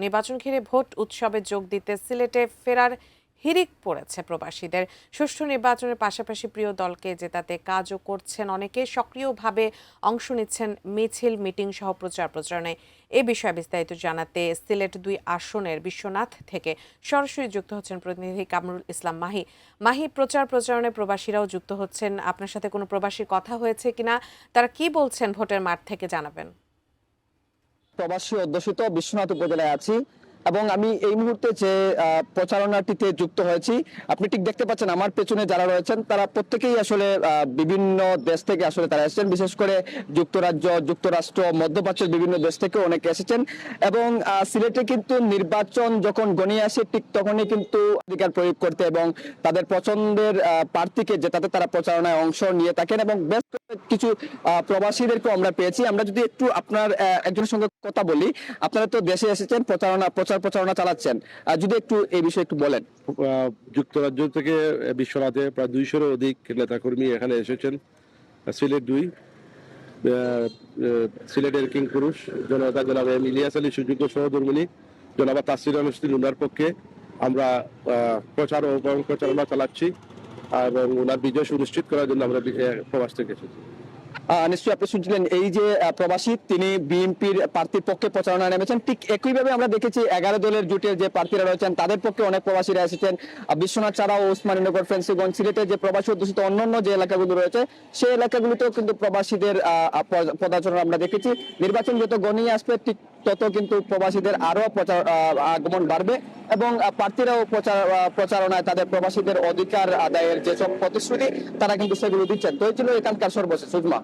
নির্বাচন ঘিরে ভোট উৎসবে যোগ দিতে সিলেটে ফেরার হিড়িক পড়েছে প্রবাসীদের। সুষ্ঠু নির্বাচনের পাশাপাশি প্রিয় দলকে জেতাতে কাজও করছেন অনেকে, সক্রিয়ভাবে অংশ নিচ্ছেন মিছিল, মিটিং সহ প্রচার প্রচারণায়। এ বিষয়ে বিস্তারিত জানাতে সিলেট 2 আসনের বিশ্বনাথ থেকে সরাসরি যুক্ত হচ্ছেন প্রতিনিধি কামরুল ইসলাম মাহি। মাহি, প্রচার প্রচারণায় প্রবাসীরাও যুক্ত হচ্ছেন, আপনার সাথে কোনো প্রবাসীর কথা হয়েছে কিনা, তারা কি বলছেন ভোটের মাঠ থেকে জানাবেন। প্রবাসী অধ্যুষিত বিশ্বনাথ উপজেলায় আছি এবং আমি এই মুহূর্তে যে প্রচারণাটিতে যুক্ত হয়েছি, আপনি ঠিক দেখতে পাচ্ছেন আমার পেছনে যারা রয়েছেন তারা প্রত্যেকেই আসলে বিভিন্ন দেশ থেকে আসলে তারা এসেছেন। বিশেষ করে যুক্তরাজ্য, যুক্তরাষ্ট্র, মধ্যপ্রাচ্যের বিভিন্ন দেশ থেকে অনেকে এসেছেন এবং সিলেটে কিন্তু নির্বাচন যখন গণিয়ে আসে ঠিক তখনই কিন্তু অধিকার প্রয়োগ করতে এবং তাদের পছন্দের প্রার্থীকে জেতাতে তারা প্রচারণায় অংশ নিয়ে থাকেন এবং বেশ কিছু প্রবাসীদেরকেও আমরা পেয়েছি। আমরা যদি একটু আপনার একজনের সঙ্গে কথা বলি, আপনারা তো দেশে এসেছেন, প্রচারণা চালাচ্ছেন, যদি একটু এই বিষয়ে একটু বলেন। যুক্তরাজ্য থেকে বিশ্বনাথে প্রায় 200-এরও অধিক নেতাকর্মী এখানে এসেছেন। সিলেট 2, সিলেটের কিং পুরুষ জনতা জনাব এম ইলিয়াস আলী সুযোগ্য সহধর্মিনী জনাব তাসির অনুষ্ঠিত উনার পক্ষে আমরা প্রচার ও প্রচারণা চালাচ্ছি এবং ওনার বিজয় সুনিশ্চিত করার জন্য আমরা প্রবাস থেকে এসেছি। নিশ্চয়ই আপনি শুনছিলেন এই যে প্রবাসী, তিনি বিএনপির প্রার্থীর পক্ষে প্রচারণা নেমেছেন। ঠিক একইভাবে আমরা দেখেছি 11 দলের জোটের যে প্রার্থীরা রয়েছেন তাদের পক্ষে অনেক প্রবাসীরা এসেছেন। বিশ্বনাথ ছাড়াও ওসমানীনগর, ফেন্সিগঞ্জ, সিলেটের যে প্রবাসী অধ্যুষিত অন্যান্য যে এলাকাগুলো রয়েছে সেই এলাকাগুলোতেও কিন্তু প্রবাসীদের পদাচরণ আমরা দেখেছি। নির্বাচন যত গণিয়ে আসবে ঠিক তত কিন্তু প্রবাসীদের আরো আগমন বাড়বে এবং প্রার্থীরাও প্রচারণায় তাদের প্রবাসীদের অধিকার আদায়ের যেসব প্রতিশ্রুতি তারা কিন্তু সেগুলো দিচ্ছেন। তো এই ছিল এখানকার সর্বশেষ সুজমা।